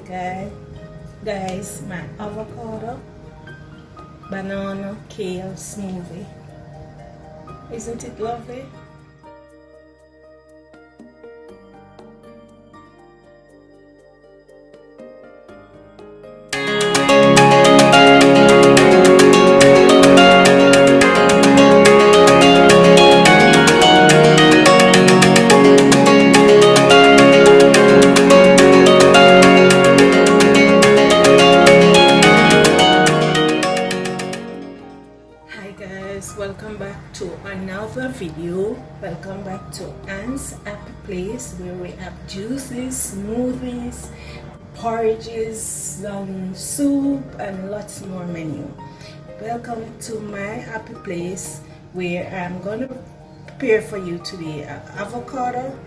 guys, my avocado banana kale smoothie. Isn't it lovely? Welcome back to another video. Welcome back to Anne's Happy Place, where we have juices, smoothies, porridges, soup, and lots more menu. Welcome to my happy place, where I'm going to prepare for you today avocado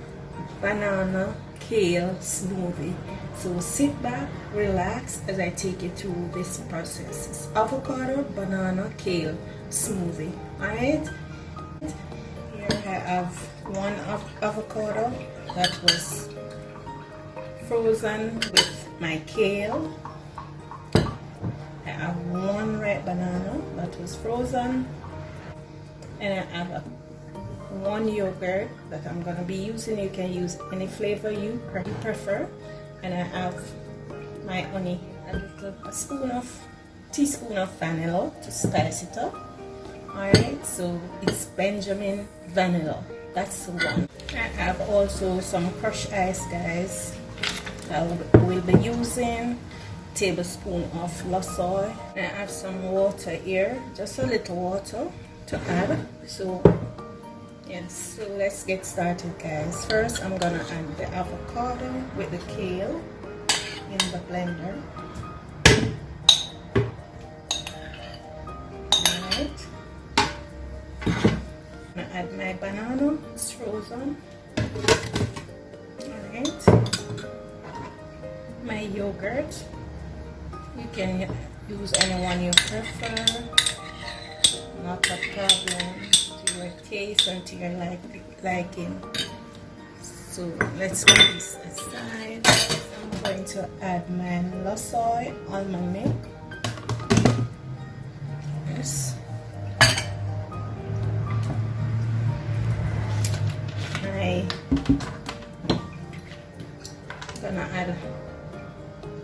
banana kale smoothie. So sit back, relax as I take you through this process. It's avocado banana kale smoothie. Alright, here I have one avocado that was frozen with my kale. I have one red banana that was frozen, and I have one yogurt that I'm going to be using. You can use any flavor you prefer. And I have my honey, a teaspoon of vanilla to spice it up. Alright, so it's Benjamin vanilla. That's the one. I have also some crushed ice, guys. I will be using a tablespoon of lost oil. I have some water here, just a little water to add. So yes, so let's get started, guys. First, I'm gonna add the avocado with the kale in the blender. Alright. I'm gonna add my banana, it's frozen. Alright. My yogurt. You can use anyone you prefer. Not a problem. Your taste and to your liking. So let's put this aside. I'm going to add my lost oil, almond milk. Yes. I'm gonna add a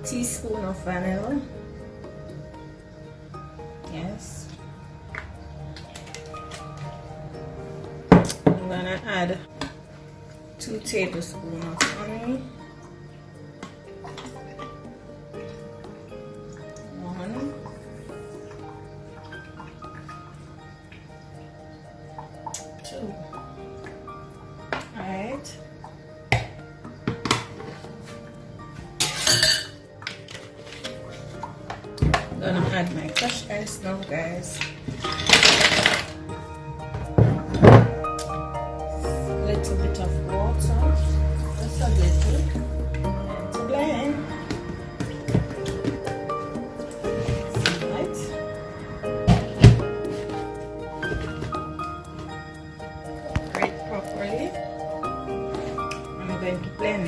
teaspoon of vanilla. Yes. I'm gonna add 2 tablespoons of honey. 1, 2. Alright. I'm gonna add my crushed ice now, guys. Little bit of water, just a little, and to blend. Right. Grate properly. I'm going to blend.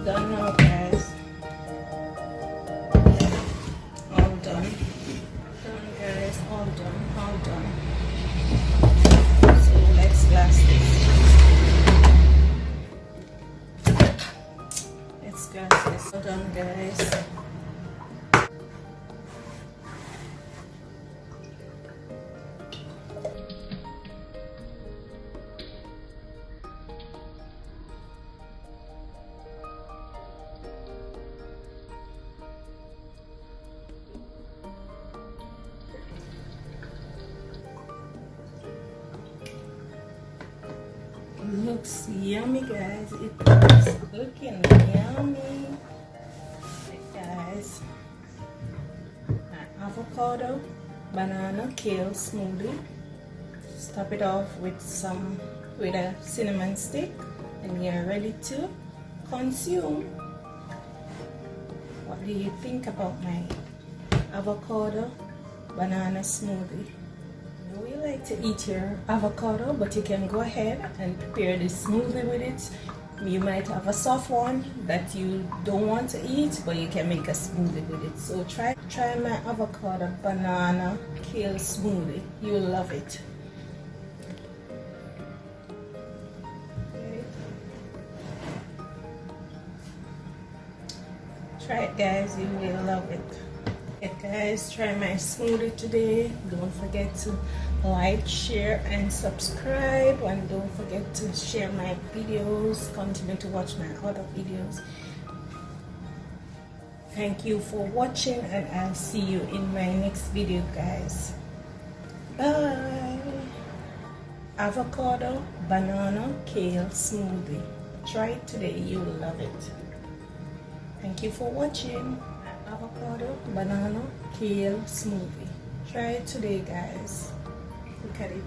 Done now, guys. All done. Done, guys. All done. All done. So let's glass this. Let's glass this. All done, guys. Looks yummy, guys. It's looking yummy, guys. My avocado banana kale smoothie. Top it off with a cinnamon stick, and you're ready to consume. What do you think about my avocado banana smoothie? I know you like to eat your avocado, but you can go ahead and prepare this smoothie with it. You might have a soft one that you don't want to eat, but you can make a smoothie with it. So try my avocado banana kale smoothie. You'll love it. Try it, guys, you will love it. Okay, guys, try my smoothie today. Don't forget to like, share, and subscribe, and don't forget to share my videos. Continue to watch my other videos. Thank you for watching, and I'll see you in my next video, guys. Bye. Avocado banana kale smoothie. Try it today, you will love it. Thank you for watching. Avocado banana kale smoothie. Try it today, guys. Look at it.